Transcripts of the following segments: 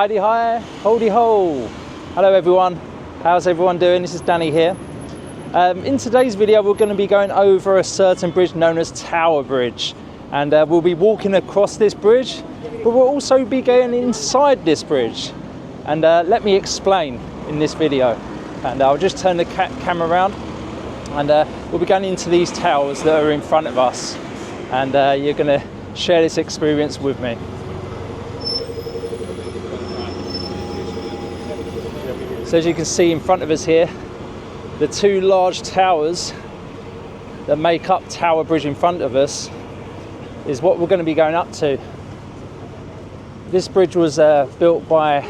Hi-de-hi, ho-de-ho. Hello everyone, how's everyone doing? This is Danny here. In today's video we're going to be going over a certain bridge known as Tower Bridge, and we'll be walking across this bridge, but we'll also be going inside this bridge. And let me explain in this video, and I'll just turn the camera around, and we'll be going into these towers that are in front of us, and you're going to share this experience with me. So as you can see in front of us here, the two large towers that make up Tower Bridge in front of us is what we're going to be going up to. This bridge was built by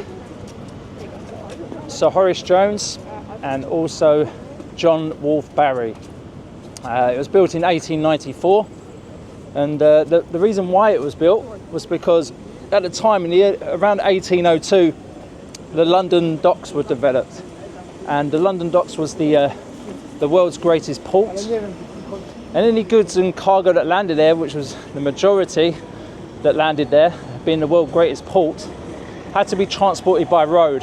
Sir Horace Jones and also John Wolfe Barry. It was built in 1894, and the reason why it was built was because at the time, around 1802, the London docks were developed, and the London docks was the world's greatest port, and any goods and cargo that landed there, which was the majority that landed there, being the world's greatest port, had to be transported by road.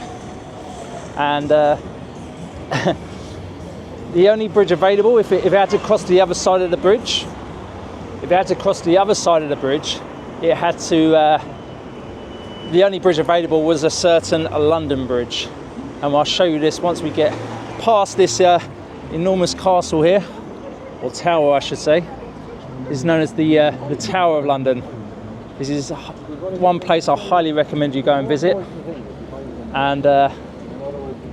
And the only bridge available, if it had to cross the other side of the bridge, it had to the only bridge available was a certain London bridge, and I'll show you this once we get past this enormous castle here, or tower I should say. This is known as the Tower of London. This is one place I highly recommend you go and visit, and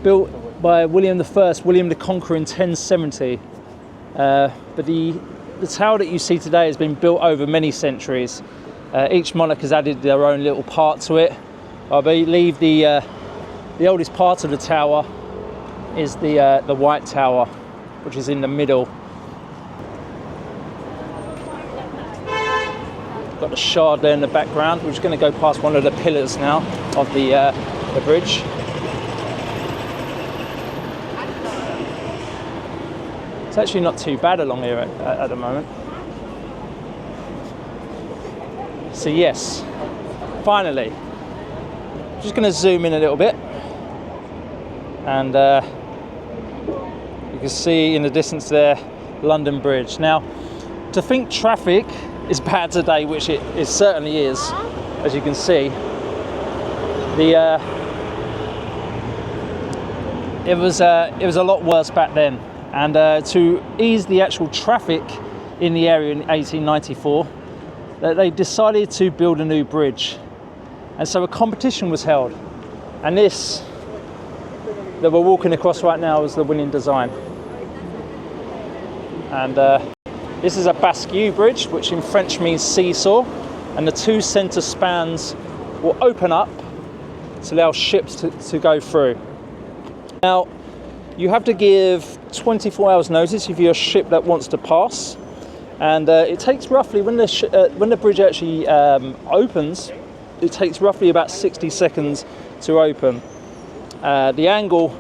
built by William the Conqueror in 1070, but the tower that you see today has been built over many centuries. Each monarch has added their own little part to it. I believe the oldest part of the tower is the White Tower, which is in the middle. Got the shard there in the background. We're just going to go past one of the pillars now of the bridge. It's actually not too bad along here at the moment. So yes, finally, just going to zoom in a little bit, and you can see in the distance there, London Bridge. Now, to think traffic is bad today, which it certainly is, as you can see, it was a lot worse back then. And to ease the actual traffic in the area in 1894, they decided to build a new bridge, and so a competition was held, and this that we're walking across right now is the winning design. And this is a bascule bridge, which in French means seesaw, and the two centre spans will open up to allow ships to go through. Now, you have to give 24 hours notice if you're a ship that wants to pass. And it takes roughly, when the bridge actually opens, it takes roughly about 60 seconds to open. The angle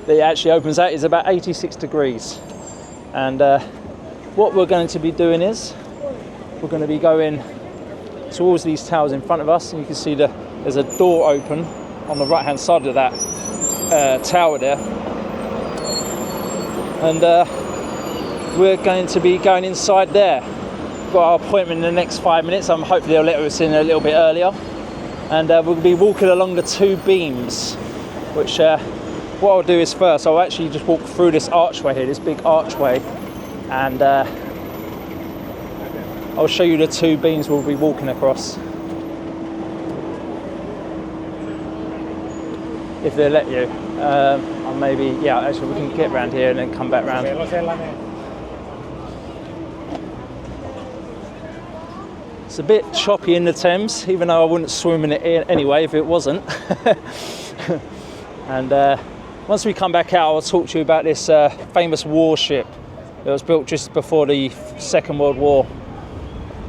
that it actually opens at is about 86 degrees. And what we're going to be doing is, we're going to be going towards these towers in front of us, and you can see there's a door open on the right hand side of that tower there. And we're going to be going inside there. We've got our appointment in the next 5 minutes. Hopefully they'll let us in a little bit earlier. And we'll be walking along the two beams, which what I'll do is first, I'll actually just walk through this archway here, this big archway, and I'll show you the two beams we'll be walking across. If they let you. Or maybe, yeah, actually we can get around here and then come back round. It's a bit choppy in the Thames, even though I wouldn't swim in it anyway if it wasn't. And once we come back out, I'll talk to you about this famous warship that was built just before the Second World War.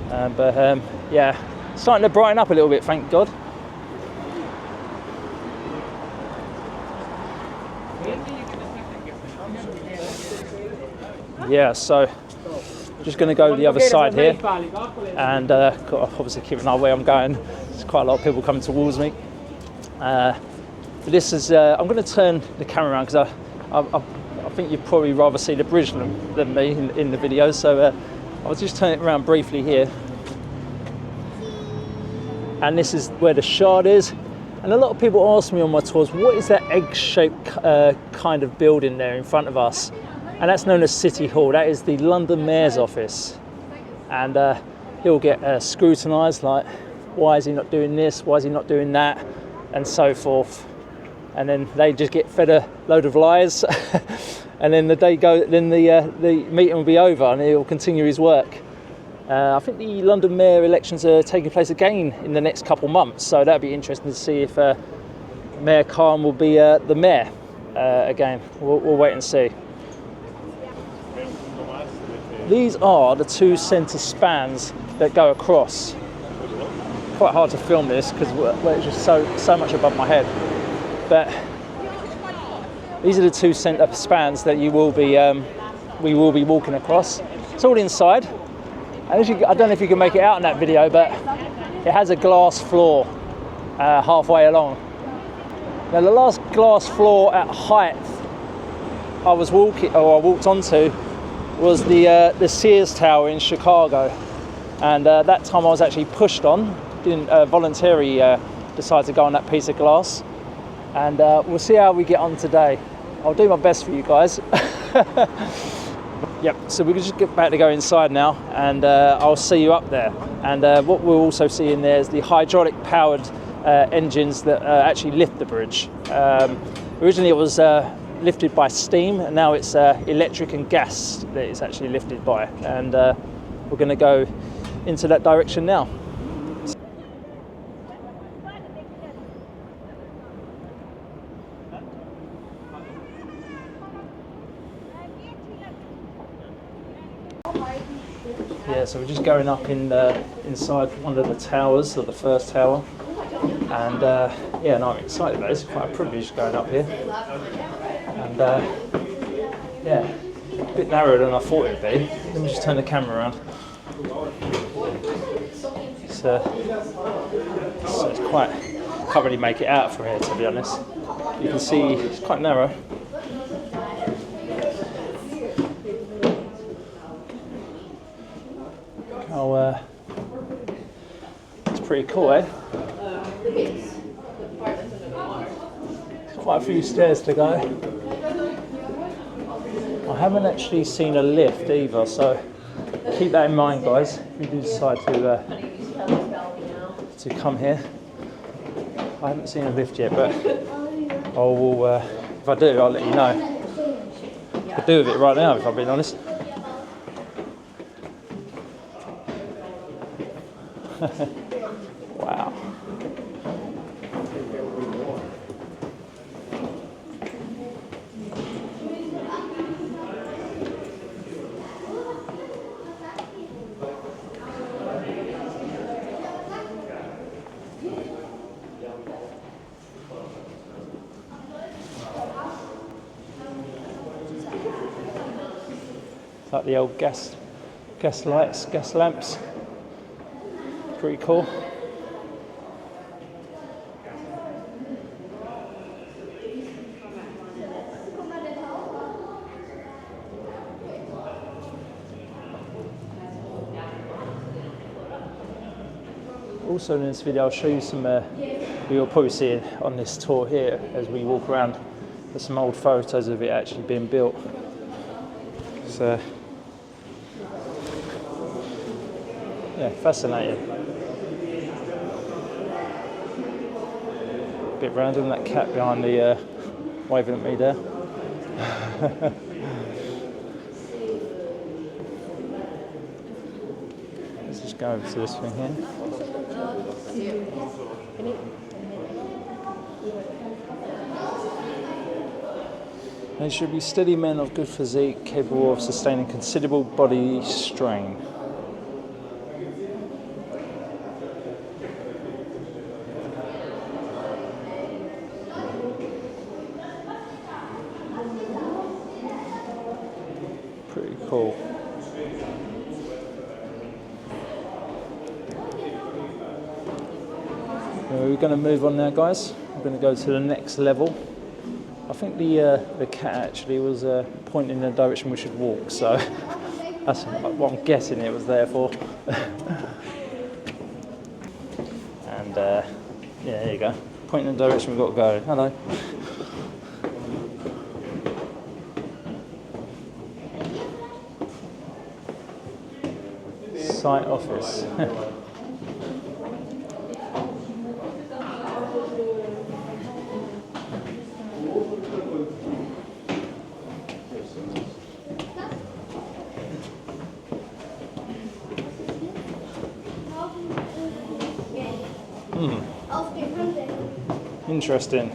But yeah, starting to brighten up a little bit, thank God. Yeah, so just going to go the other side here, and obviously keeping an eye where I'm going. There's quite a lot of people coming towards me. But this is, I'm going to turn the camera around because I think you'd probably rather see the bridge than me in the video, so I'll just turn it around briefly here. And this is where the Shard is. And a lot of people ask me on my tours, what is that egg-shaped kind of building there in front of us? And that's known as City Hall. That is the London Mayor's office. And he'll get scrutinised, like, why is he not doing this? Why is he not doing that? And so forth. And then they just get fed a load of lies. And then the meeting will be over and he'll continue his work. I think the London Mayor elections are taking place again in the next couple months, so that'd be interesting to see if Mayor Khan will be the mayor again. We'll wait and see. These are the two centre spans that go across. Quite hard to film this because it's just so much above my head. But these are the two centre spans that we will be walking across. It's all inside. And I don't know if you can make it out in that video, but it has a glass floor halfway along. Now the last glass floor at height I walked onto was the Sears Tower in Chicago, and that time I was actually pushed on, didn't voluntarily decide to go on that piece of glass, and we'll see how we get on today. I'll do my best for you guys. Yep, so we can just get back to go inside now, and I'll see you up there. And what we'll also see in there is the hydraulic powered engines that actually lift the bridge. Originally it was lifted by steam, and now it's electric and gas that it's actually lifted by. And we're going to go into that direction now. Yeah, so we're just going up inside one of the towers, or the first tower, and yeah, no, I'm excited about it. It's quite a privilege going up here, and yeah, a bit narrower than I thought it would be. Let me just turn the camera around. So it's quite, can't really make it out from here, to be honest. You can see it's quite narrow. Oh, it's pretty cool, eh? Quite a few stairs to go. I haven't actually seen a lift either, so keep that in mind, guys, if you do decide to come here. I haven't seen a lift yet, but I will, if I do, I'll let you know. I could do with it right now, if I'm being honest. Wow. It's like the old gas lights, gas lamps. Pretty cool. Also in this video I'll show you some, you'll probably see it on this tour here as we walk around. There's some old photos of it actually being built. So yeah, fascinating. Bit random, that cat behind the waving at me there. Let's just go over to this thing here. They should be steady men of good physique, capable of sustaining considerable body strain. Pretty cool. We're going to move on now, guys. I'm going to go to the next level. I think the cat actually was pointing in the direction we should walk, so that's what I'm guessing it was there for. And yeah, there you go. Pointing in the direction we've got to go. Hello. Site office. Interesting.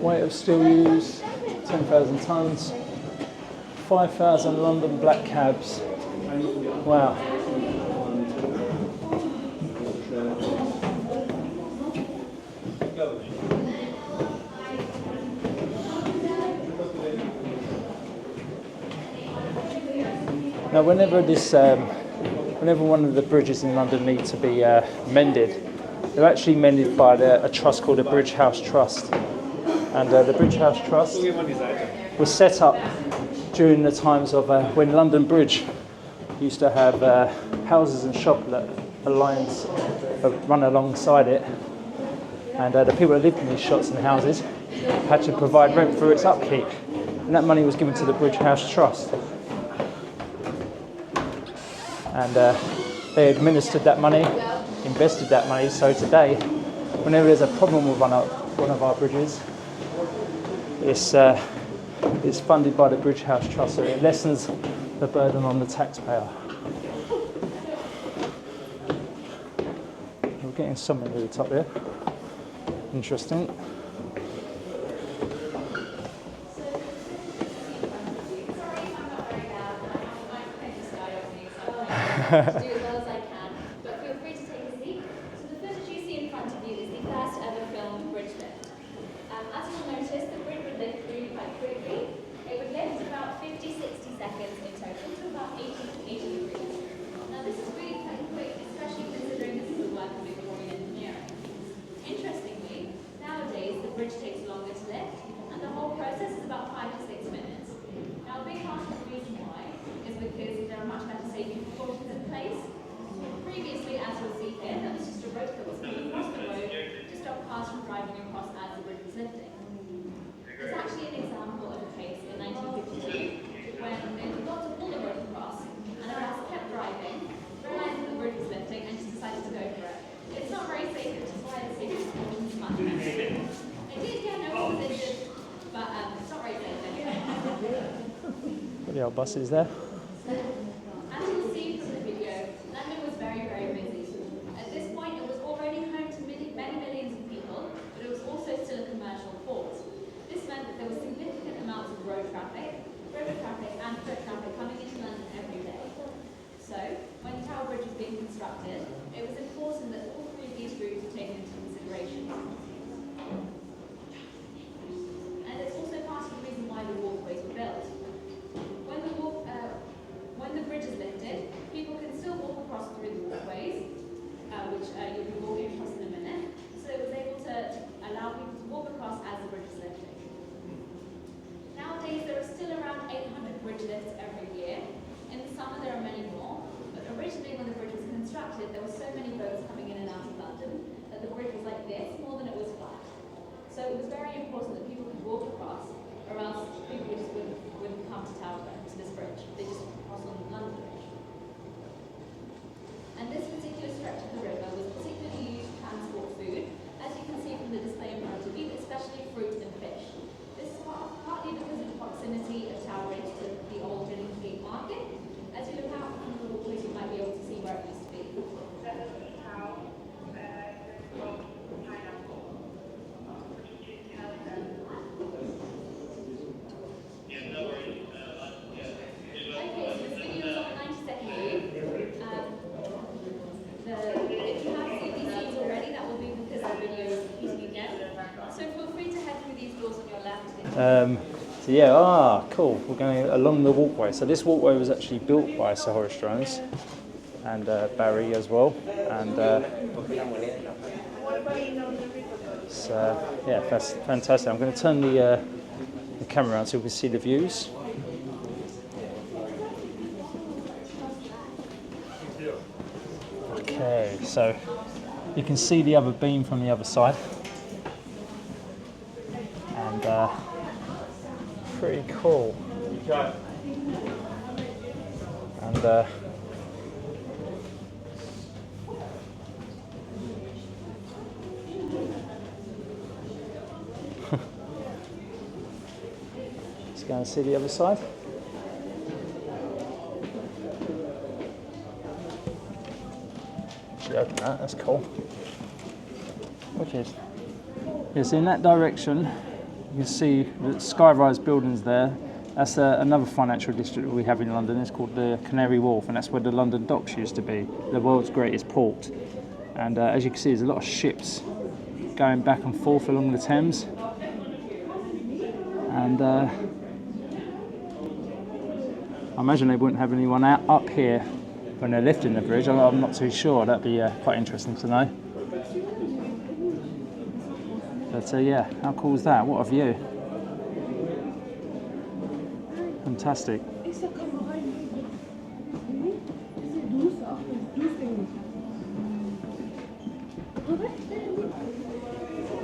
Weight of steel used, 10,000 tonnes, 5,000 London black cabs. Wow. Now, whenever one of the bridges in London need to be mended, they're actually mended by a trust called the Bridge House Trust. And the Bridge House Trust was set up during the times of when London Bridge used to have houses and shops that run alongside it. And the people that lived in these shops and houses had to provide rent for its upkeep. And that money was given to the Bridge House Trust. And they administered that money, invested that money. So today, whenever there's a problem with one of our bridges, it's funded by the Bridge House Trust, so it lessens the burden on the taxpayer. We're getting something to the top here. Interesting. Do as well as I can, but feel free to take a seat. So the footage you see in front of you is the first ever filmed bridge lift. As you'll notice, the bridge would lift really quite quickly. It would lift about 50-60 seconds in total to about 80 degrees. Now this is really quite quick, especially considering this is the work of Victorian engineering. Interestingly, nowadays the bridge takes longer to lift, and the whole process is about 5 to 6 minutes. Now a big part of the reason why is because there are much better safety precautions in place. Previously, as you'll see here, there was just a rope that was coming across the road to stop cars from driving across as the bridge was lifting. There's actually an example of a case in 1952 when they forgot to pull the rope across, and a bus kept driving, realised that the bridge was lifting, and just decided to go for it. It's not very safe, which is why the safety precautions are much better. It did get no one was injured, but it's not very safe anyway. Got the old buses there. As you'll see from the video, London was very, very busy. At this point, it was already home to many millions of people, but it was also still a commercial port. This meant that there were significant amounts of road traffic, river traffic, and foot traffic coming into London every day. So, when the Tower Bridge was being constructed, it was important that all three of these routes were taken into consideration. And it's also part of the reason why the walkways were built. When the bridge is lifted, people can still walk across through the walkways, which you'll be walking across in a minute. So it was able to allow people to walk across as the bridge is lifting. Nowadays, there are still around 800 bridge lifts every year. In the summer, there are many more. But originally, when the bridge was constructed, there were so many boats coming in and out of London that the bridge was like this more than it was flat. So it was very important that people could walk across, or else people just wouldn't come to this bridge. They just cross on the London Bridge. And this particular stretch of the river was particularly used to transport food, as you can see from the display in front of you, especially fruit and fish. This is partly because of the proximity of Tower Bridge to the old Brilliance market. As you look out from the walkways, you might be able to see where it used to be. So yeah, cool. We're going along the walkway. So this walkway was actually built by Sir Horace Jones and Barry as well. And yeah, that's fantastic. I'm going to turn the camera around so we can see the views. Okay, so you can see the other beam from the other side. And pretty cool. And let's go and see the other side. Actually open that, that's cool. Wicked. Yes, in that direction you can see the skyrise buildings there. That's another financial district we have in London. It's called the Canary Wharf, and that's where the London docks used to be, the world's greatest port. And as you can see, there's a lot of ships going back and forth along the Thames. And I imagine they wouldn't have anyone up here when they're lifting the bridge. I'm not too sure. That'd be quite interesting to know. But yeah, how cool is that? What a view. Fantastic.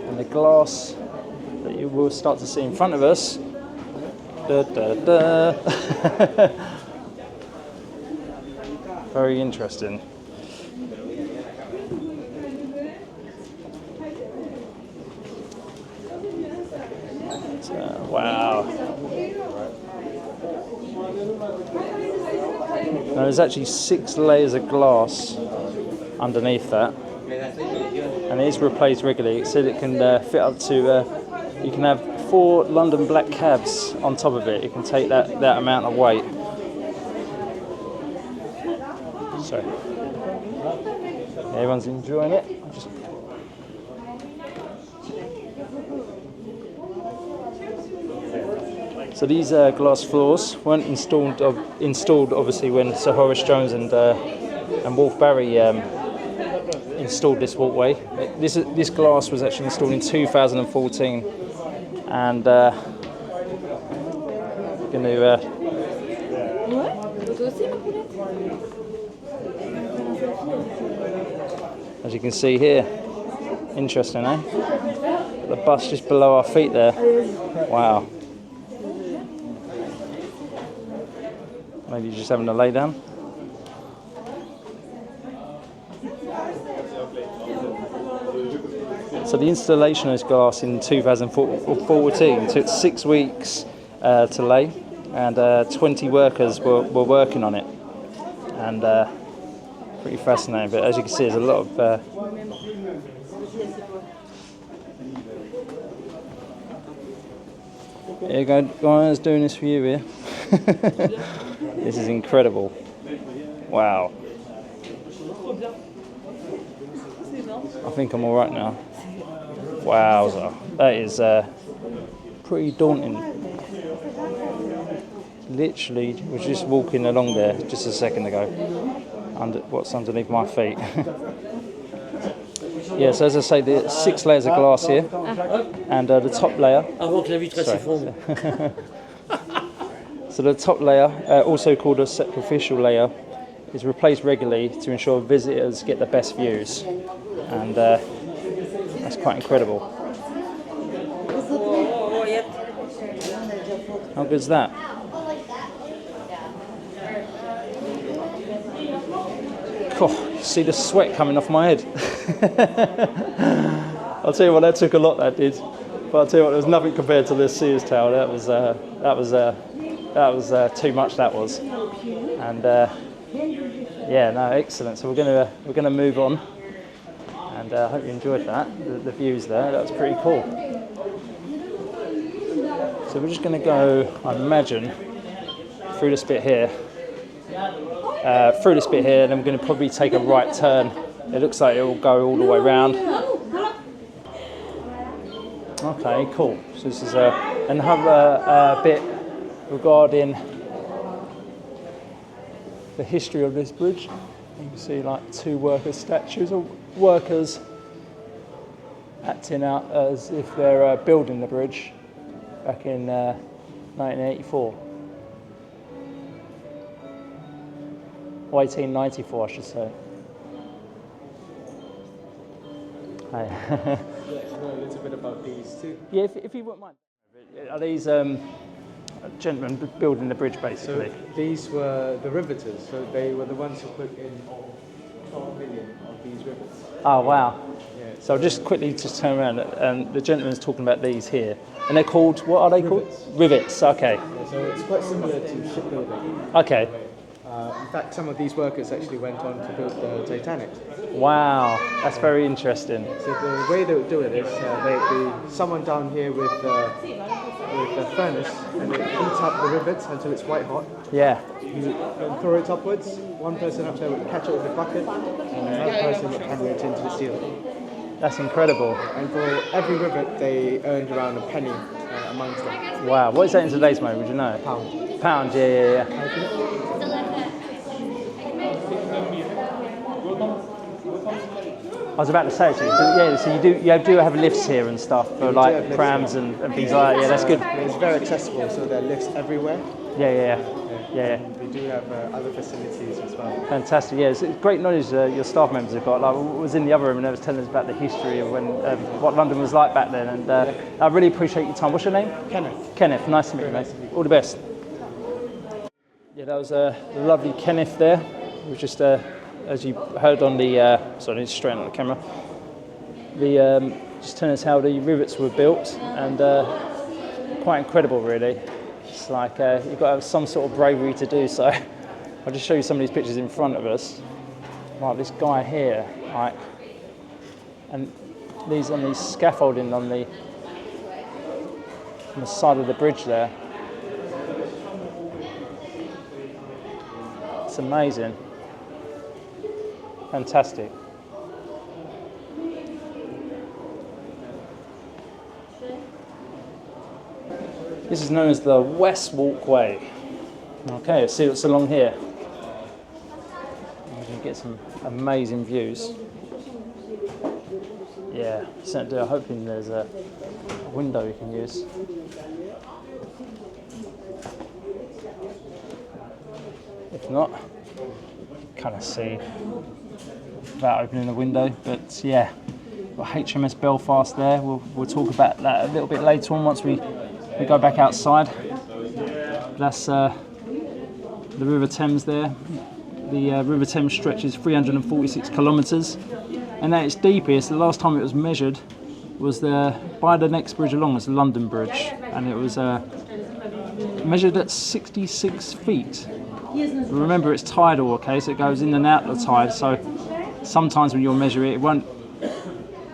And the glass that you will start to see in front of us. Da, da, da. Very interesting. Wow. Now there's actually 6 layers of glass underneath that, and it is replaced regularly. It said it can fit up to, you can have 4 London black cabs on top of it. It can take that amount of weight. So everyone's enjoying it. So these glass floors weren't installed obviously when Sir Horace Jones and Wolf Barry installed this walkway. This glass was actually installed in 2014, and going to as you can see here, interesting, eh? The bus just below our feet there. Wow. Maybe just having a lay down. So the installation of this glass in 2014 took 6 weeks to lay, and 20 workers were working on it, and pretty fascinating. But as you can see, there's a lot of here you go, guys, doing this for you here. This is incredible. Wow. I think I'm all right now. Wowza. That is pretty daunting. Literally was just walking along there just a second ago. What's underneath my feet. Yeah, so as I say, there's 6 layers of glass here, and the top layer. Sorry. So the top layer, also called a superficial layer, is replaced regularly to ensure visitors get the best views, and that's quite incredible. How good is that? Oh, see the sweat coming off my head. I'll tell you what, that took a lot, that did. But I'll tell you what, there was nothing compared to this Sears Tower. That was too much. That was, and yeah, no, excellent. So we're gonna move on, and I hope you enjoyed that. The views there, that was pretty cool. So we're just gonna go, I imagine, through this bit here. And then we're going to probably take a right turn. It looks like it will go all the way round. Okay, cool. So this is another bit regarding the history of this bridge. You can see like two workers' statues of workers acting out as if they're building the bridge back in 1984. Or 1894, I should say. Hi. Yeah, know a little bit about these too. Yeah, if you wouldn't mind. Are these gentlemen building the bridge, basically? So these were the riveters, so they were the ones who put in 12 million of these rivets. Oh, wow. Yeah. So I'll just quickly turn around, and the gentleman's talking about these here. And they're called, what are they Rivets. called? Rivets, okay. Yeah, so it's quite similar to shipbuilding. Okay. In fact, some of these workers actually went on to build the Titanic. Wow, that's very interesting. So the way they would do it is there'd be someone down here with a furnace, and it heats up the rivets until it's white hot. Yeah. You throw it upwards. One person up there would catch it with a bucket, and another person would hammer it into the ceiling. That's incredible. And for every rivet, they earned around a penny amongst them. Wow, what is that in today's money, would you know? Pound. Pound, yeah. I was about to say, so you do have lifts here and stuff for do like have lifts, prams and things like that. Yeah, that's good. It's very accessible, so there are lifts everywhere. Yeah. We do have other facilities as well. Fantastic. Yeah, it's great knowledge your staff members have got. Like, I was in the other room and they was telling us about the history of when what London was like back then. And I really appreciate your time. What's your name? Kenneth. Kenneth. Nice to meet you, mate. All the best. Yeah, that was the lovely Kenneth there. It was just as you heard on the sorry, it's straight on the camera. The just telling us how the rivets were built, and quite incredible, really. It's like you've got to have some sort of bravery to do so. I'll just show you some of these pictures in front of us. Like this guy here, like, and these on these scaffolding on the side of the bridge there. It's amazing. Fantastic. This is known as the West Walkway. Okay, see what's along here. You can get some amazing views. Yeah, certainly. I'm hoping there's a window you can use. If not, kind of see without opening the window. But yeah, got HMS Belfast there. We'll talk about that a little bit later on once we go back outside. That's the River Thames there. The River Thames stretches 346 kilometres, and at its deepest, the last time it was measured was by the next bridge along, was the London Bridge, and it was measured at 66 feet. Remember, it's tidal, okay, so it goes in and out of the tide, so sometimes when you'll measure it, it won't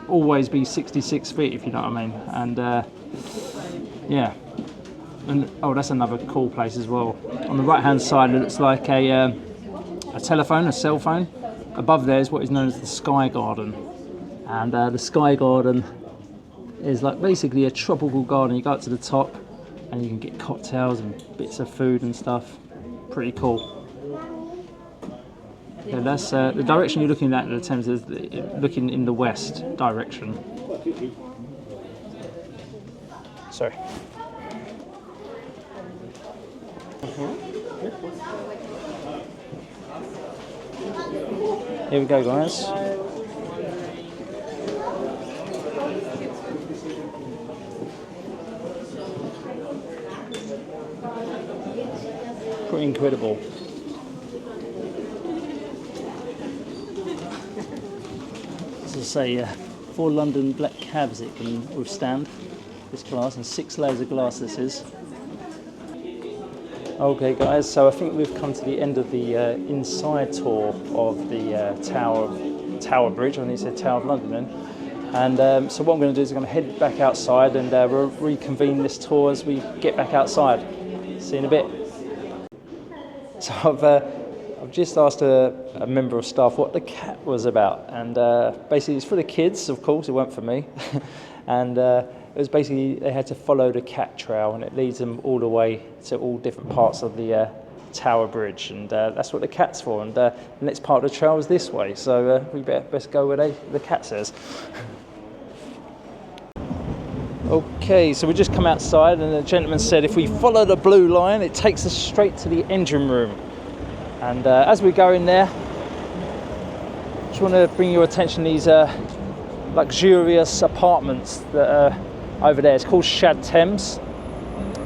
always be 66 feet, if you know what I mean. And yeah, and oh, that's another cool place as well. On the right hand side, it looks like a telephone, a cell phone. Above there is what is known as the Sky Garden, and the Sky Garden is like basically a tropical garden. You go up to the top and you can get cocktails and bits of food and stuff. Pretty cool. Yeah, that's the direction you're looking at the Thames is looking in the west direction. Sorry. Here we go, guys. Pretty incredible. As I say, 4 London black cabs it can withstand this glass, and 6 layers of glass this is. Okay guys, so I think we've come to the end of the inside tour of the Tower Bridge. I need to say Tower of London then. And so what I'm going to do is I'm going to head back outside, and we'll reconvene this tour as we get back outside. See you in a bit. So I've just asked a member of staff what the cat was about, and basically it's for the kids, of course, it weren't for me. And it was basically they had to follow the cat trail, and it leads them all the way to all different parts of the Tower Bridge, and that's what the cat's for. And the next part of the trail is this way, so we best go where the cat says. Okay, so we just come outside, and the gentleman said if we follow the blue line, it takes us straight to the engine room. And as we go in there, I just want to bring your attention to these luxurious apartments that are over there. It's called River Thames,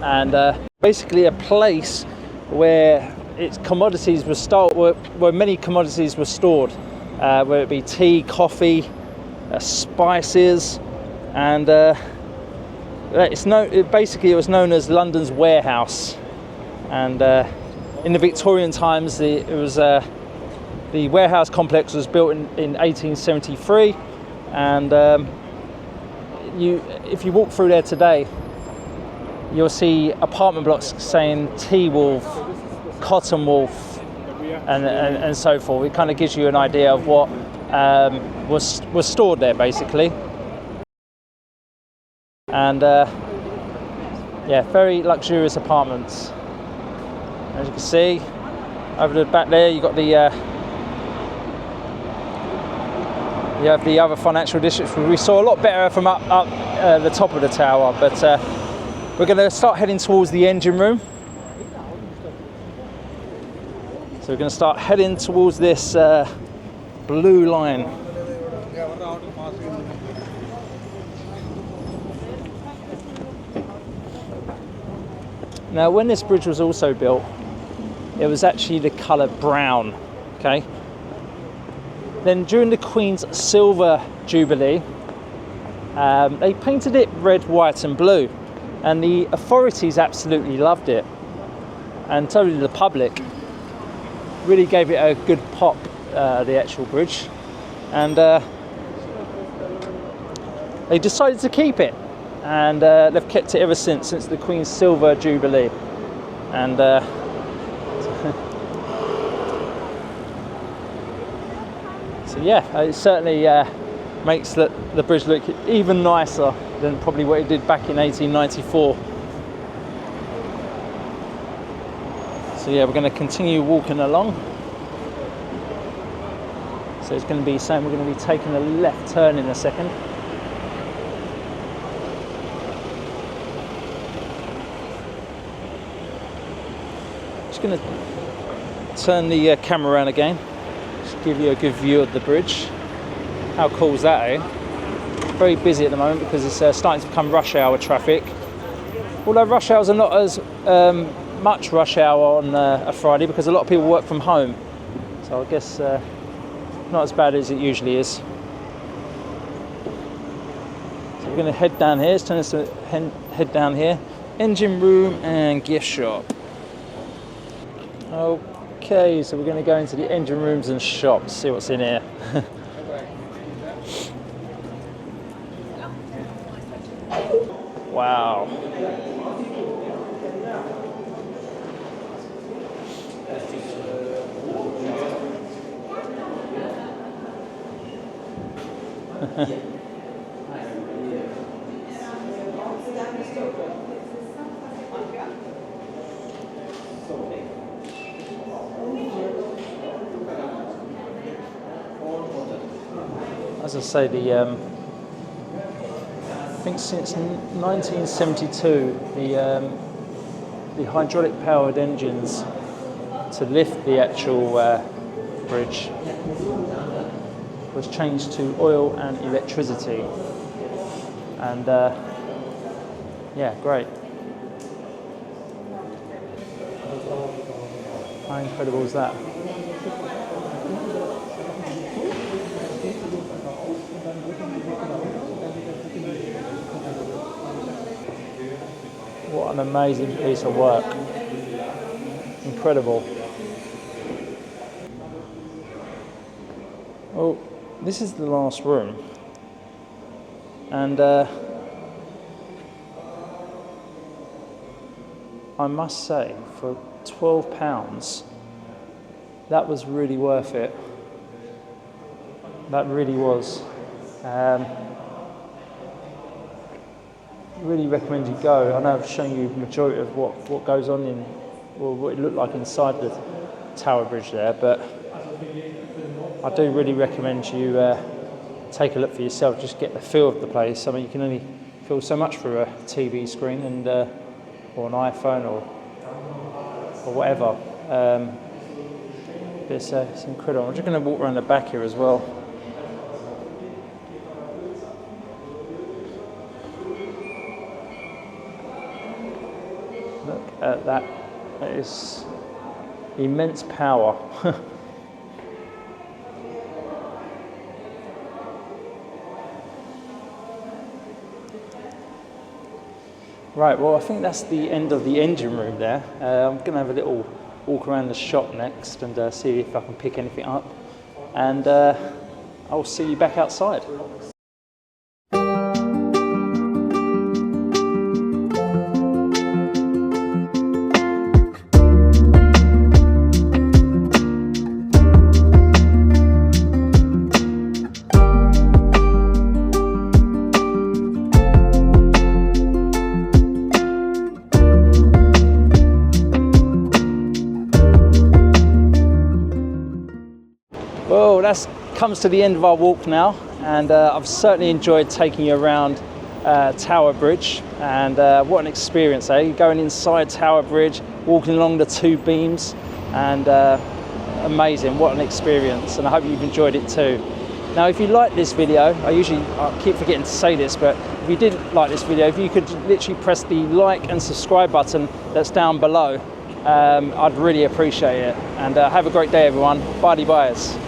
and basically a place where its commodities were stored, where many commodities were stored, whether it be tea, coffee, spices, and basically it was known as London's warehouse. And in the Victorian times, the warehouse complex was built in 1873, and if you walk through there today, you'll see apartment blocks saying Tea Wolf, Cotton Wolf, and so forth. It kind of gives you an idea of what was stored there, basically. And yeah, very luxurious apartments. As you can see, over the back there, you've got you have the other financial districts. We saw a lot better from up the top of the tower, but we're going to start heading towards the engine room. So we're going to start heading towards this blue line. Now, when this bridge was also built, it was actually the colour brown, okay? Then during the Queen's Silver Jubilee, they painted it red, white and blue, and the authorities absolutely loved it, and so did the public. Really gave it a good pop, the actual bridge, and they decided to keep it, and they've kept it ever since the Queen's Silver Jubilee. And so yeah, it certainly makes the bridge look even nicer than probably what it did back in 1894. So yeah, we're going to continue walking along. So it's going to be saying we're going to be taking a left turn in a second. Just going to turn the camera around again. Just give you a good view of the bridge. How cool is that, eh? Very busy at the moment because it's starting to become rush hour traffic. Although rush hours are not as much rush hour on a Friday because a lot of people work from home. So I guess not as bad as it usually is. So we're going to head down here. It's turning us to head down here. Engine room and gift shop. Okay, so we're going to go into the engine rooms and shops, see what's in here. Wow. As I say, I think since 1972, the hydraulic powered engines to lift the actual bridge was changed to oil and electricity, and yeah, great. How incredible is that? What an amazing piece of work. Incredible. Well, this is the last room. And I must say, for £12, that was really worth it. That really was. really recommend you go. I know I've shown you the majority of what goes on in, or what it looked like inside the Tower Bridge there, but I do really recommend you take a look for yourself, just get the feel of the place. I mean, you can only feel so much through a TV screen and or an iPhone or whatever. But it's incredible. I'm just going to walk around the back here as well. Look at that. That is immense power. Right, well, I think that's the end of the engine room there. I'm going to have a little walk around the shop next and see if I can pick anything up. And I'll see you back outside. Well, that comes to the end of our walk now, and I've certainly enjoyed taking you around Tower Bridge, and what an experience, eh? Going inside Tower Bridge, walking along the two beams, and amazing, what an experience, and I hope you've enjoyed it too. Now, if you like this video, I keep forgetting to say this, but if you did like this video, if you could literally press the like and subscribe button that's down below, I'd really appreciate it. And have a great day, everyone. Bye-bye.